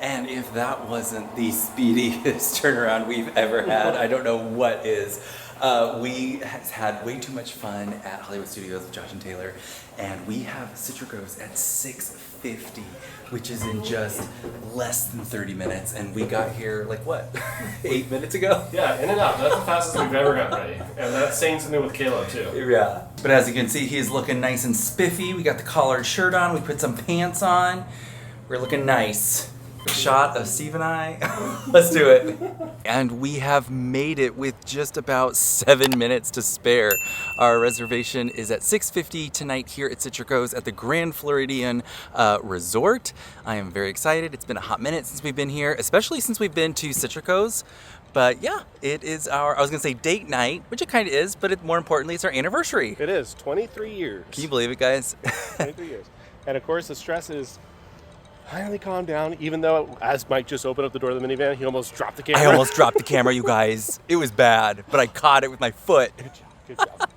And if that wasn't the speediest turnaround we've ever had, I don't know what is. We had way too much fun at Hollywood Studios with Josh and Taylor, and we have Citricos at 6:50, which is in just less than 30 minutes, and we got here like what, 8 minutes ago? Yeah, in and out. That's the fastest we've ever gotten ready, and that's saying something with Caleb too. Yeah. But as you can see, he's looking nice and spiffy. We got the collared shirt on. We put some pants on. We're looking nice. A shot of Steve and I. Let's do it. And we have made it with just about 7 minutes to spare. Our reservation is at 6:50 tonight here at Citricos at the Grand Floridian Resort. I am very excited. It's been a hot minute since we've been here, especially since we've been to Citricos. But yeah, it is our, I was gonna say date night, which it kind of is, but more importantly, it's our anniversary. It is, 23 years. Can you believe it, guys? 23 years. And of course, the stress is finally calmed down, even though as Mike just opened up the door of the minivan, he almost dropped the camera. I almost dropped the camera, you guys. It was bad, but I caught it with my foot. Good job, good job.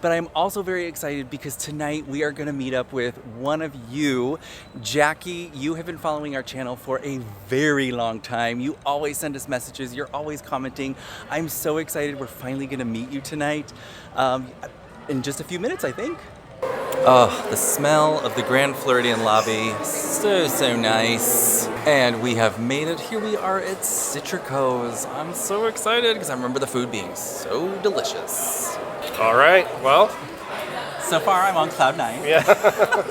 But I'm also very excited because tonight we are gonna meet up with one of you. Jackie, you have been following our channel for a very long time. You always send us messages, you're always commenting. I'm so excited we're finally gonna meet you tonight. In just a few minutes, I think. Oh, the smell of the Grand Floridian lobby, so nice. And we have made it. Here we are at Citricos. I'm so excited because I remember the food being so delicious. All right, well. So far I'm on cloud 9. Yeah.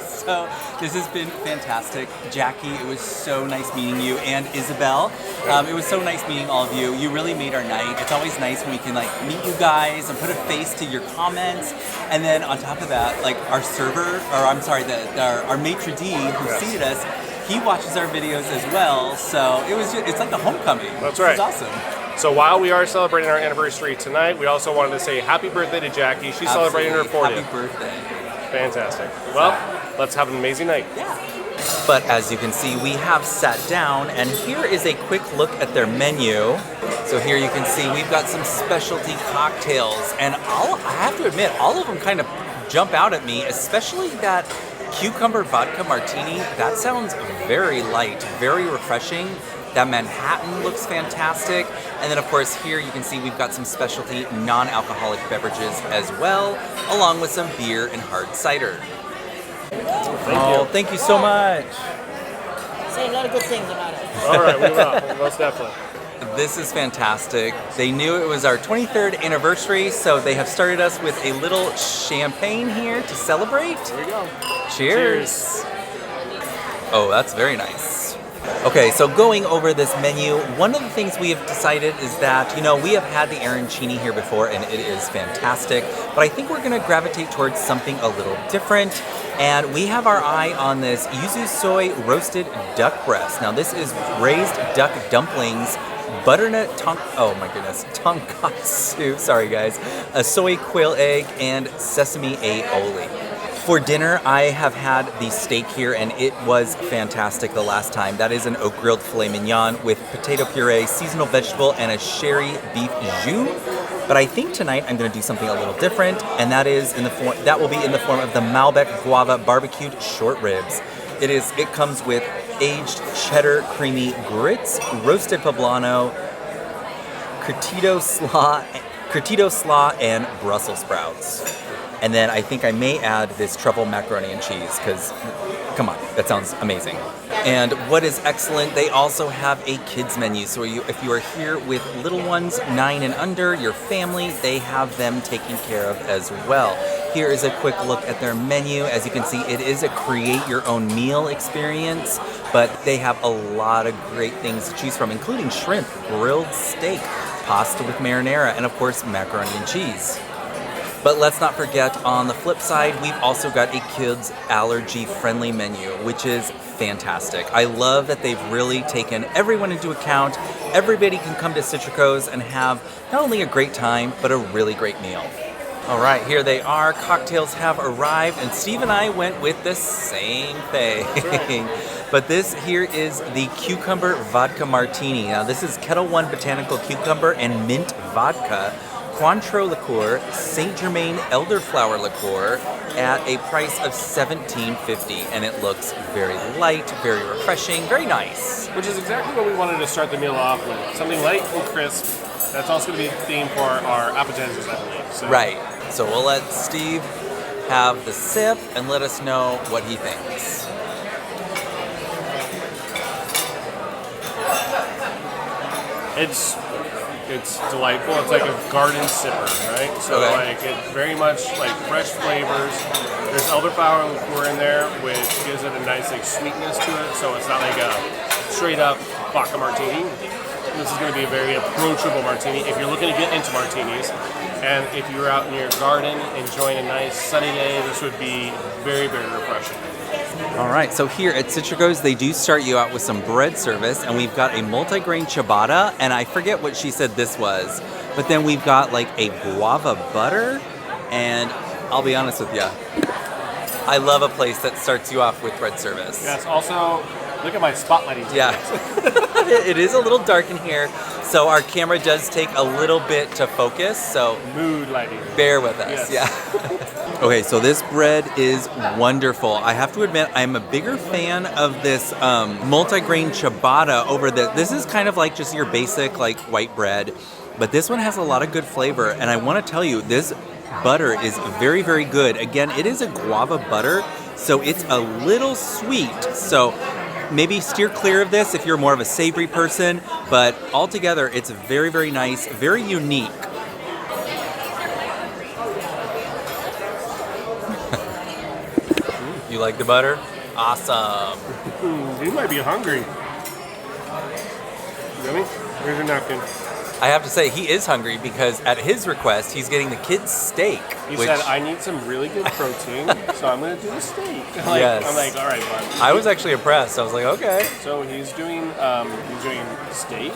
So this has been fantastic. Jackie, it was so nice meeting you, and Isabel. It was so nice meeting all of you. You really made our night. It's always nice when we can like meet you guys and put a face to your comments. And then on top of that, like our server, or I'm sorry, our maitre d' who seated us, he watches our videos as well. So it's like a homecoming. That's right. It's awesome. So while we are celebrating our anniversary tonight, we also wanted to say happy birthday to Jackie. She's celebrating her 40th. Happy birthday. Fantastic. Well, let's have an amazing night. Yeah. But as you can see, we have sat down, and here is a quick look at their menu. So here you can see we've got some specialty cocktails, and I have to admit, all of them kind of jump out at me, especially that cucumber vodka martini. That sounds very light, very refreshing. That Manhattan looks fantastic. And then of course here you can see we've got some specialty non-alcoholic beverages as well, along with some beer and hard cider. Thank you so much. Say a lot of good things about it. All right, we will, most definitely. This is fantastic. They knew it was our 23rd anniversary, so they have started us with a little champagne here to celebrate. Here we go. Cheers. Oh, that's very nice. Okay, so going over this menu, one of the things we have decided is that, you know, we have had the arancini here before and it is fantastic, but I think we're gonna gravitate towards something a little different. And we have our eye on this yuzu soy roasted duck breast. Now this is raised duck dumplings, butternut tonkatsu, sorry guys, a soy quail egg, and sesame aioli. For dinner, I have had the steak here, and it was fantastic the last time. That is an oak grilled filet mignon with potato puree, seasonal vegetable, and a sherry beef jus. But I think tonight I'm going to do something a little different, and that will be in the form of the Malbec guava barbecued short ribs. It comes with aged cheddar creamy grits, roasted poblano, curtido slaw, and Brussels sprouts. And then I think I may add this truffle macaroni and cheese because, come on, that sounds amazing. And what is excellent, they also have a kids menu. So if you are here with little ones, 9 and under, your family, they have them taken care of as well. Here is a quick look at their menu. As you can see, it is a create your own meal experience, but they have a lot of great things to choose from, including shrimp, grilled steak, pasta with marinara, and of course, macaroni and cheese. But let's not forget, on the flip side, we've also got a kids allergy-friendly menu, which is fantastic. I love that they've really taken everyone into account. Everybody can come to Citricos and have not only a great time, but a really great meal. All right, here they are. Cocktails have arrived, and Steve and I went with the same thing. But this here is the cucumber vodka martini. Now this is Kettle One botanical cucumber and mint vodka, Cointreau liqueur, Saint Germain elderflower liqueur at a price of $17.50, and it looks very light, very refreshing, very nice. Which is exactly what we wanted to start the meal off with. Something light and crisp. That's also going to be the theme for our appetizers, I believe. So. Right. So we'll let Steve have the sip and let us know what he thinks. It's delightful. It's like a garden sipper, right? So Okay. like it's very much like fresh flavors. There's elderflower liqueur in there, which gives it a nice like sweetness to it. So it's not like a straight up vodka martini. This is going to be a very approachable martini if you're looking to get into martinis. And if you're out in your garden enjoying a nice sunny day, this would be very, very refreshing. All right, so here at Citricos, they do start you out with some bread service, and we've got a multi-grain ciabatta, and I forget what she said this was, but then we've got like a guava butter, and I'll be honest with you, I love a place that starts you off with bread service. Yes, also, look at my spotlighting. Yeah, it is a little dark in here, so our camera does take a little bit to focus, so Mood lighting. bear with us, Yes. yeah. Okay, so this bread is wonderful. I have to admit, I'm a bigger fan of this multi-grain ciabatta over this is kind of like just your basic like white bread, but this one has a lot of good flavor, and I want to tell you, this butter is very, very good. Again, it is a guava butter, so it's a little sweet, so maybe steer clear of this if you're more of a savory person, but altogether, it's very, very nice, very unique. You like the butter? Awesome. You might be hungry. Really? Where's your napkin? I have to say, he is hungry because at his request, he's getting the kids' steak. He which said, I need some really good protein, so I'm going to do the steak. Yes. I'm like, all right, bud. I was actually impressed. I was like, okay. So he's doing steak,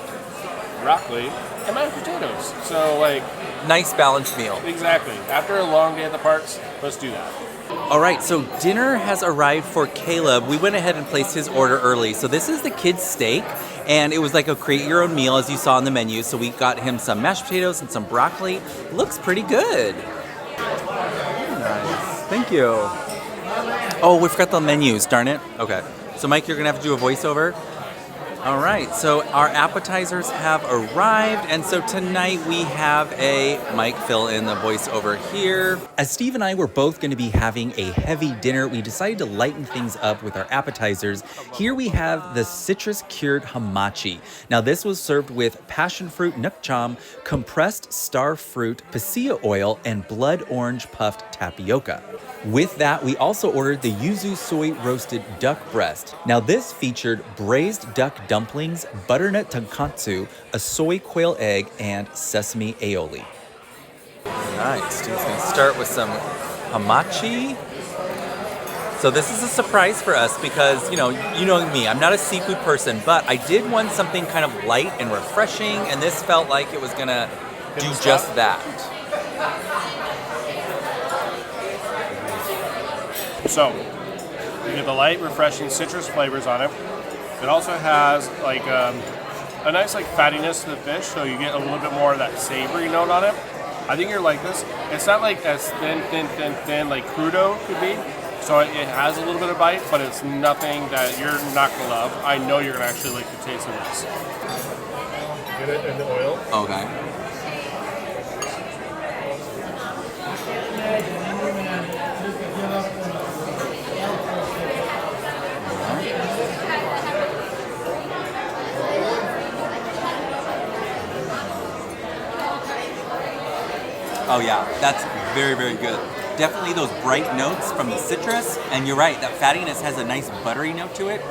broccoli, and mashed potatoes. So, like, Nice balanced meal. exactly. After a long day at the parks, let's do that. All right, so dinner has arrived for Caleb. We went ahead and placed his order early. So this is the kids' steak, and it was like a create-your-own meal, as you saw on the menu. So we got him some mashed potatoes and some broccoli. Looks pretty good. Nice. Thank you. Oh, we forgot the menus, darn it. Okay. So Mike, you're going to have to do a voiceover. All right, so our appetizers have arrived, and so tonight we have a Mike fill in the voiceover here. As Steve and I were both going to be having a heavy dinner, we decided to lighten things up with our appetizers. Here we have the citrus-cured hamachi. Now this was served with passion fruit nukcham, compressed star fruit, pasilla oil, and blood orange puffed tapioca. With that, we also ordered the yuzu soy roasted duck breast. Now this featured braised duck dumplings, butternut tonkatsu, a soy quail egg, and sesame aioli. Nice. Steve's gonna start with some hamachi. So this is a surprise for us because, you know me, I'm not a seafood person, but I did want something kind of light and refreshing, and this felt like it was gonna do just that. So, you get the light, refreshing citrus flavors on it. It also has like a nice like fattiness to the fish, so you get a little bit more of that savory note on it. I think you're like this. It's not like as thin like crudo could be. So it has a little bit of bite, but it's nothing that you're not gonna love. I know you're gonna actually like the taste of this. Get it in the oil. Okay. Oh yeah, that's very, very good. Definitely those bright notes from the citrus, and you're right, that fattiness has a nice buttery note to it.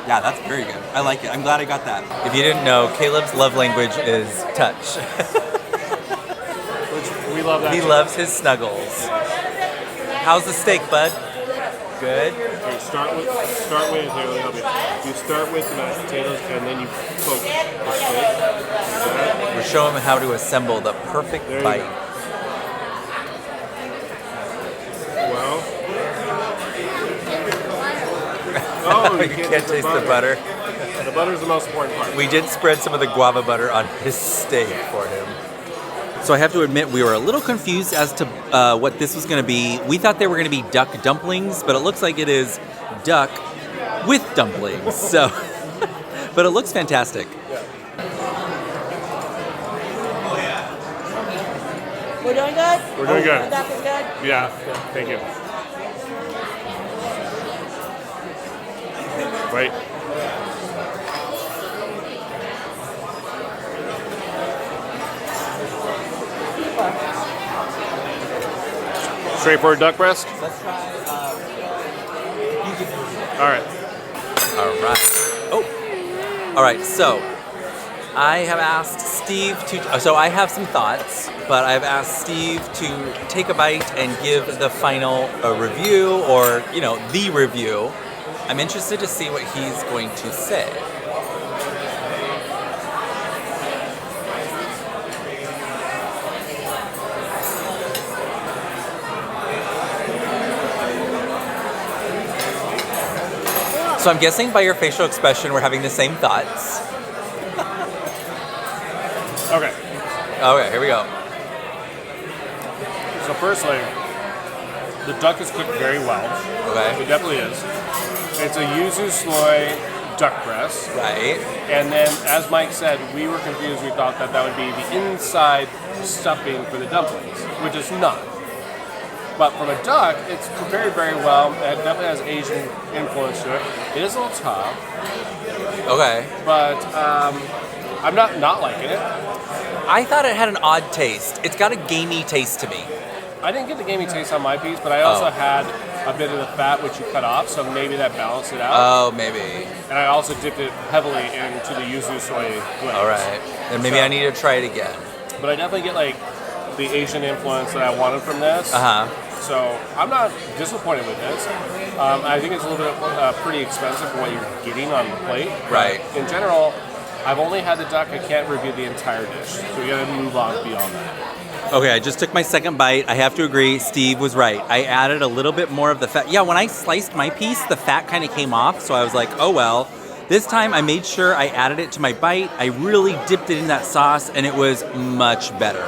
Yeah, that's very good. I like it. I'm glad I got that. If you didn't know, Caleb's love language is touch. Which we love that. He loves his snuggles. How's the steak, bud? Good. Okay, start with here, let me help you. You start with the mashed potatoes and then you poke the steak. We're showing him how to assemble the perfect There you bite. go. Well. Oh, You can't taste the butter. The butter's the most important part. We did spread some of the guava butter on his steak for him. So I have to admit, we were a little confused as to what this was going to be. We thought they were going to be duck dumplings, but it looks like it is duck with dumplings. So, but it looks fantastic. We're doing good? We're doing good. The duck is good? Yeah, thank you. Wait. Straightforward duck breast? Let's try. All right. All right. Oh. All right. So I have asked Steve to. So I have some thoughts, but I've asked Steve to take a bite and give the final review, or the review. I'm interested to see what he's going to say. So I'm guessing by your facial expression, we're having the same thoughts. Okay. Okay, here we go. So firstly, the duck is cooked very well. Okay. It definitely is. It's a yuzu soy duck breast. Right. And then, as Mike said, we were confused. We thought that would be the inside stuffing for the dumplings, which is not. But from a duck, it's prepared very well. It definitely has Asian influence to it. It is a little tough. Okay. But I'm not liking it. I thought it had an odd taste. It's got a gamey taste to me. I didn't get the gamey taste on my piece, but I also had a bit of the fat, which you cut off, so maybe that balanced it out. Oh, maybe. And I also dipped it heavily into the yuzu soy glaze. All right. Then maybe I need to try it again. But I definitely get like the Asian influence that I wanted from this. So I'm not disappointed with this. I think it's a little bit pretty expensive for what you're getting on the plate. Right. In general, I've only had the duck. I can't review the entire dish. So we gotta move on beyond that. Okay, I just took my second bite. I have to agree, Steve was right. I added a little bit more of the fat. Yeah, when I sliced my piece, the fat kind of came off, so I was like, oh well. This time I made sure I added it to my bite. I really dipped it in that sauce, and it was much better.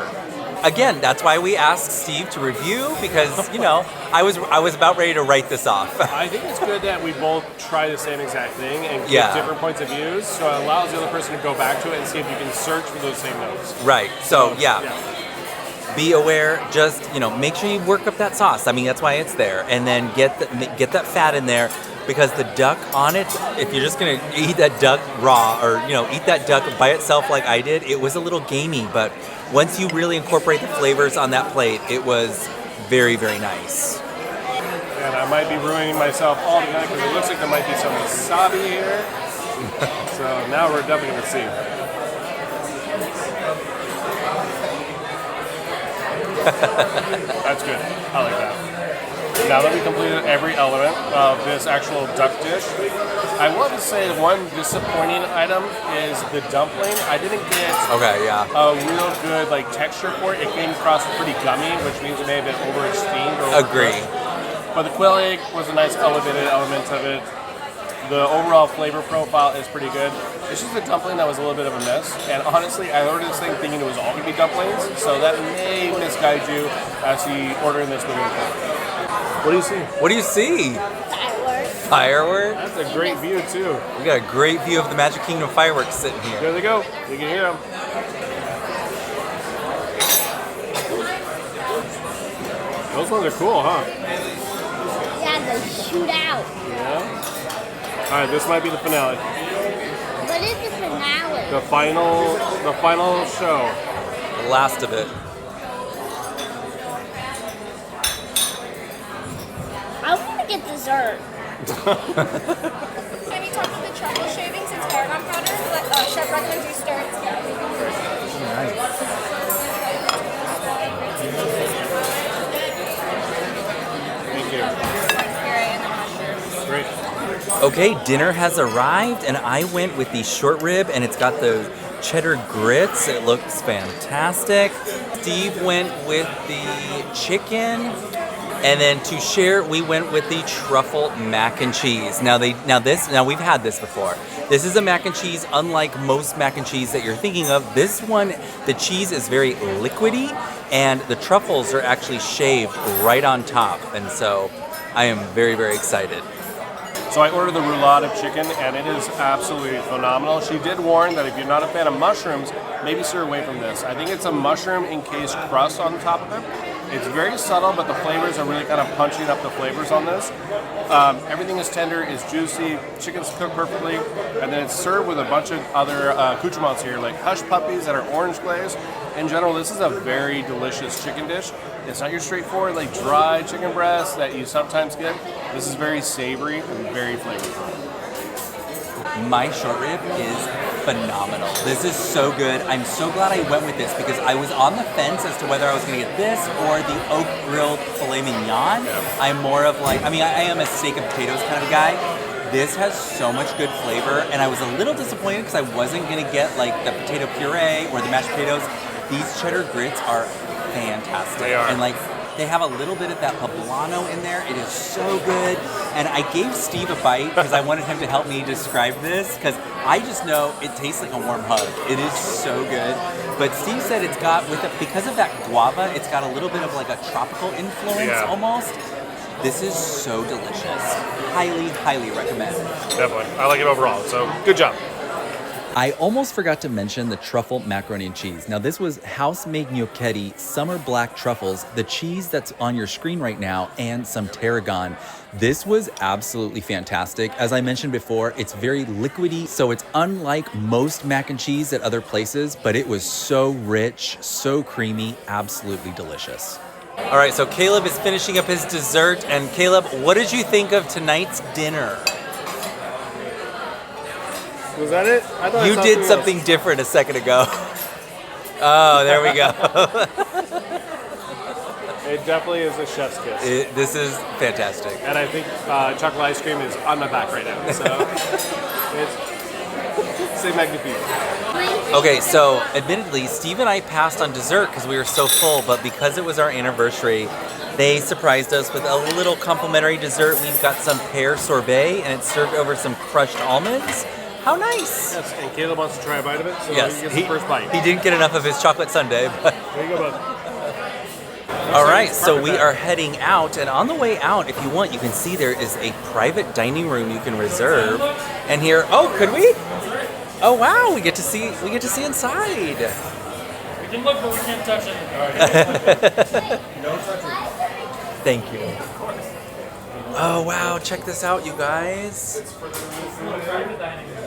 Again, that's why we asked Steve to review, because, I was about ready to write this off. I think it's good that we both try the same exact thing and give different points of views, so it allows the other person to go back to it and see if you can search for those same notes. Right, so yeah. Be aware, just, make sure you work up that sauce. I mean, that's why it's there. And then get that fat in there, because the duck on it, if you're just going to eat that duck raw, or, eat that duck by itself like I did, it was a little gamey. But once you really incorporate the flavors on that plate, it was very, very nice. And I might be ruining myself altogether, because it looks like there might be some wasabi here. So now we're definitely going to see. That's good. I like that. Now that we completed every element of this actual duck dish, I want to say one disappointing item is the dumpling. I didn't get a real good texture for it. It came across pretty gummy, which means it may have been over-steamed. Agree. But the quail egg was a nice elevated element of it. The overall flavor profile is pretty good. It's just a dumpling that was a little bit of a miss. And honestly, I ordered this thing thinking it was all going to be dumplings, so that may misguide you as you ordering this moving forward. What do you see? What do you see? Fireworks. Fireworks? That's a great view, too. We got a great view of the Magic Kingdom fireworks sitting here. There they go. You can hear them. Those ones are cool, huh? Yeah, they shoot out. Yeah. All right, this might be the finale. What is the finale? The final show. The last of it. I want to get dessert. Can you talk about the truffle shavings and tarragon powder? Chef recommends you stir it together. Thank you. Great. Okay, dinner has arrived, and I went with the short rib, and it's got the cheddar grits. It looks fantastic. Steve went with the chicken, And then to share, we went with the truffle mac and cheese. Now we've had this before. This is a mac and cheese unlike most mac and cheese that you're thinking of. This one, the cheese is very liquidy and the truffles are actually shaved right on top. And so I am very, very excited. So I ordered the roulade of chicken, and it is absolutely phenomenal. She did warn that if you're not a fan of mushrooms, maybe steer away from this. I think it's a mushroom encased crust on top of it. It's very subtle, but the flavors are really kind of punching up the flavors on this. Everything is tender, is juicy, chicken's cooked perfectly, and then it's served with a bunch of other accoutrements here, like hush puppies that are orange glazed. In general, this is a very delicious chicken dish. It's not your straightforward, like dry chicken breast that you sometimes get. This is very savory and very flavorful. My short rib is phenomenal. This is so good. I'm so glad I went with this because I was on the fence as to whether I was going to get this or the oak grilled filet mignon. I'm more of like, I am a steak and potatoes kind of guy. This has so much good flavor, and I was a little disappointed because I wasn't going to get like the potato puree or the mashed potatoes. These cheddar grits are fantastic. They are. And like, they have a little bit of that poblano in there. It is so good. And I gave Steve a bite because I wanted him to help me describe this because I just know it tastes like a warm hug. It is so good. But Steve said it's got, because of that guava, it's got a little bit of like a tropical influence almost. This is so delicious. Highly, highly recommend. Definitely. I like it overall, so good job. I almost forgot to mention the truffle macaroni and cheese. Now this was house-made gnocchetti, summer black truffles, the cheese that's on your screen right now, and some tarragon. This was absolutely fantastic. As I mentioned before, it's very liquidy, so it's unlike most mac and cheese at other places, but it was so rich, so creamy, absolutely delicious. All right, so Caleb is finishing up his dessert, and Caleb, what did you think of tonight's dinner? Was that it? I thought You did something different a second ago. Oh, there we go. It definitely is a chef's kiss. This is fantastic. And I think chocolate ice cream is on my back right now. So c'est magnifique. Okay, so admittedly, Steve and I passed on dessert because we were so full, but because it was our anniversary, they surprised us with a little complimentary dessert. We've got some pear sorbet, and it's served over some crushed almonds. How nice! Yes, and Caleb wants to try a bite of it, so Yes, he gets the first bite. He didn't get enough of his chocolate sundae, but... There you go, bud. All right, so we are heading out, and on the way out, if you want, you can see there is a private dining room you can reserve. And here, oh, could we? Oh wow, we get to see inside. We can look, but we can't touch it. No touching. Thank you. Oh wow, check this out, you guys. Private dining room.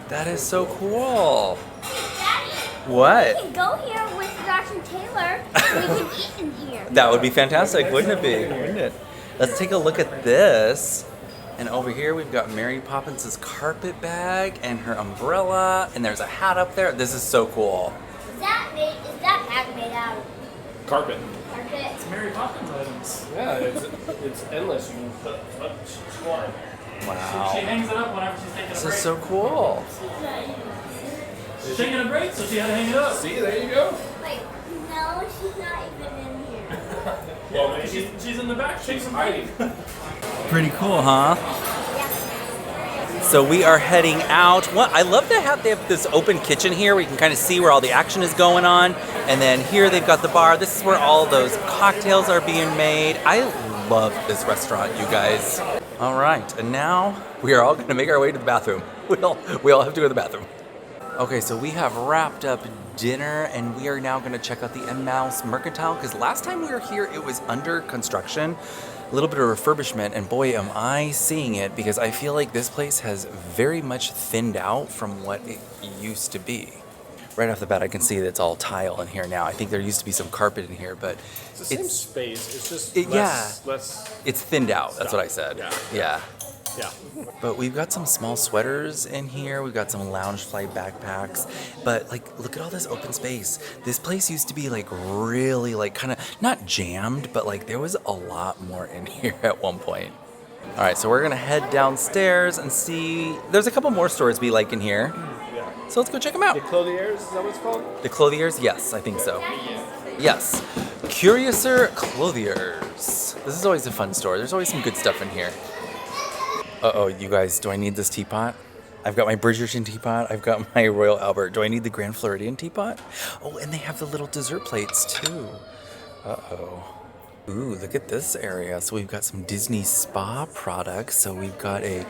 That is so cool. Daddy, What? we can go here with Dr. Taylor. We can eat in here. That would be fantastic, wouldn't it be? Wouldn't it? Let's take a look at this. And over here we've got Mary Poppins' carpet bag and her umbrella, and there's a hat up there. This is so cool. Is that bag made out of Carpet. carpet? Mary Poppins items. Yeah, it's endless. You can put what you want. She Wow. hangs it up whenever she's taking a This break. is so cool. She's taking a break, so she had to hang it up. See, there you go. Wait, no, she's not even in here. Well, maybe She's in the back. She's hiding. Pretty cool, huh? So we are heading out. I love they have this open kitchen here where you can kind of see where all the action is going on. And then here they've got the bar. This is where all those cocktails are being made. I love this restaurant, you guys. All right, and now we are all gonna make our way to the bathroom. We all have to go to the bathroom. Okay, so we have wrapped up dinner and we are now gonna check out the Emmaus Mercantile because last time we were here, it was under construction. A little bit of refurbishment, and boy, am I seeing it because I feel like this place has very much thinned out from what it used to be. Right off the bat, I can see that it's all tile in here now. I think there used to be some carpet in here, but it's the same space. It's just less. it's thinned out. That's what I said. Yeah. But we've got some small sweaters in here. We've got some Loungefly backpacks. But like, look at all this open space. This place used to be like really like kind of not jammed, but like there was a lot more in here at one point. All right, so we're gonna head downstairs and see. There's a couple more stores we like in here. Yeah. So let's go check them out. The Clothiers, is that what it's called? The Clothiers? Yes, I think so. Yes. Curiouser Clothiers. This is always a fun store. There's always some good stuff in here. Uh-oh, you guys, do I need this teapot? I've got my Bridgerton teapot. I've got my Royal Albert. Do I need the Grand Floridian teapot? Oh, and they have the little dessert plates too. Uh-oh. Ooh, look at this area. So we've got some Disney Spa products. So we've got a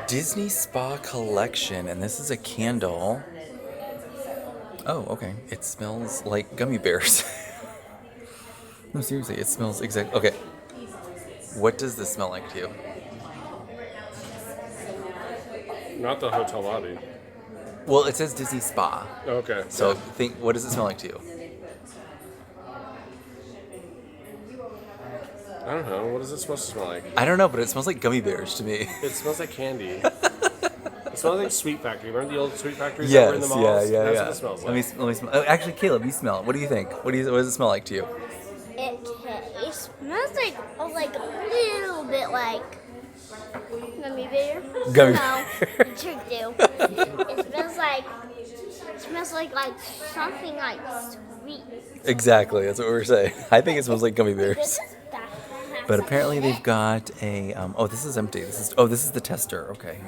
Disney Spa collection, and this is a candle. Oh, okay. It smells like gummy bears. No, seriously, it smells exactly. Okay. What does this smell like to you? Not the hotel lobby. Well, it says Disney Spa. Okay. So think, what does it smell like to you? I don't know. What is it supposed to smell like? I don't know, but it smells like gummy bears to me. It smells like candy. It smells like Sweet Factory. Remember the old Sweet Factories that were in the malls? yeah. That's what it smells like. Let me smell. Oh, actually, Caleb, you smell it. What do you think? What does it smell like to you? It smells like a little bit like gummy bear. Gummy No, bear. it tricked you. It smells like something like sweet. Exactly, that's what we were saying. I think it smells like gummy This bears. is that. But apparently they've got a. Oh, this is empty. This is the tester. Okay.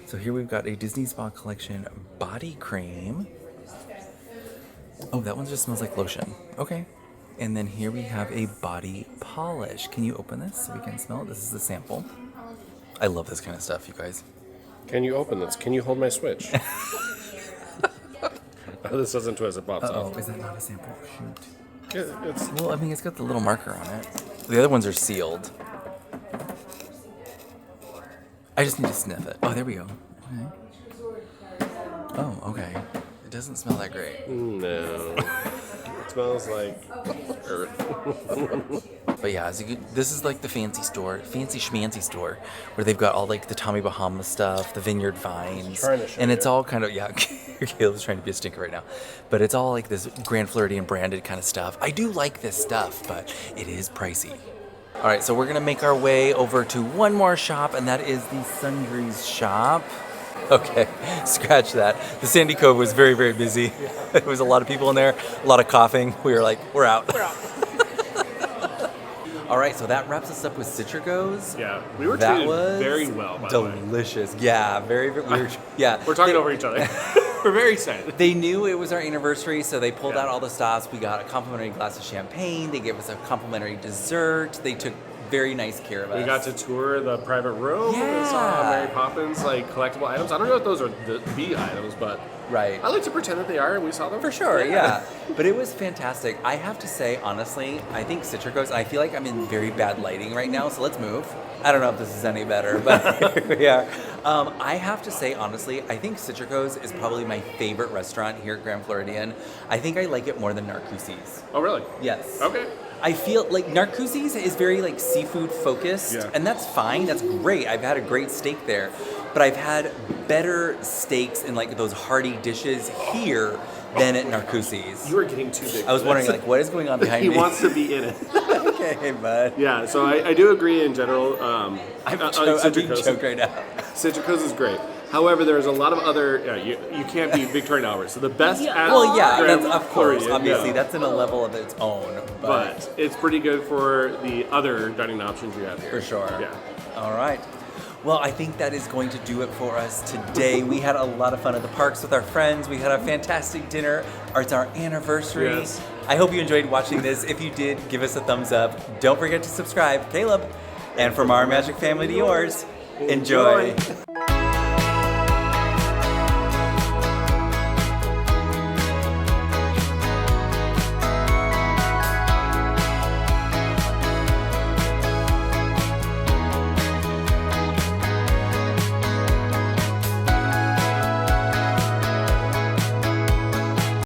So here we've got a Disney Spa Collection body cream. Oh, that one just smells like lotion. Okay. And then here we have a body polish. Can you open this so we can smell it? This is the sample. I love this kind of stuff, you guys. Can you open this? Can you hold my Switch? Oh, this doesn't twist. It pops Oh, off. is that not a sample? Shoot. It's Well, I mean, it's got the little marker on it. The other ones are sealed. I just need to sniff it. Oh, there we go. Okay. Oh, okay. It doesn't smell that great. no. It smells like earth. But yeah, this is like the fancy schmancy store, where they've got all like the Tommy Bahama stuff, the Vineyard Vines, Trying to show and it's you. all kind of Caleb's trying to be a stinker right now, but it's all like this Grand Floridian branded kind of stuff. I do like this stuff, but it is pricey. All right, so we're gonna make our way over to one more shop, and that is the Sundries shop. Okay, scratch that. The Sandy Cove was very, very busy. There was a lot of people in there, a lot of coughing. We were like, we're out. All right, so that wraps us up with Citricos. Yeah, we were That treated was very well, by the way. delicious. Yeah, very, very. Yeah, We're talking over each other. We're very excited. They knew it was our anniversary, so they pulled Yeah. out all the stops. We got a complimentary glass of champagne. They gave us a complimentary dessert. They took very nice care of us. We got to tour the private room and Yeah. saw Mary Poppins collectible items. I don't know if those are the items, but Right. I like to pretend that they are, and we saw them For sure, yeah. But it was fantastic. I have to say, honestly, I think Citricos, I feel like I'm in very bad lighting right now, so let's move. I don't know if this is any better, but here we are. I have to say, honestly, I think Citricos is probably my favorite restaurant here at Grand Floridian. I think I like it more than Narcoossee's. Oh, really? Yes. Okay. I feel like Narcoossee's is very like seafood focused, Yeah. and that's fine. That's great. I've had a great steak there, but I've had better steaks and like those hearty dishes here than at Narcoossee's. You are getting too big. I was for wondering, this. like, what is going on behind He me? wants to be in it. Okay, bud. Yeah, so I do agree in general. I'm being choked right now. Citricos is great. However, there's a lot of other. Yeah, you can't be Victorian Albert. So the best. at Well, yeah, Grand that's, of course, Floridian, obviously, yeah. that's in a level of its own. But it's pretty good for the other dining options you have here. For sure. Yeah. All right. Well, I think that is going to do it for us today. We had a lot of fun at the parks with our friends. We had a fantastic dinner. It's our anniversary. Yes. I hope you enjoyed watching this. If you did, give us a thumbs up. Don't forget to subscribe. Caleb. And from our magic family to yours, enjoy.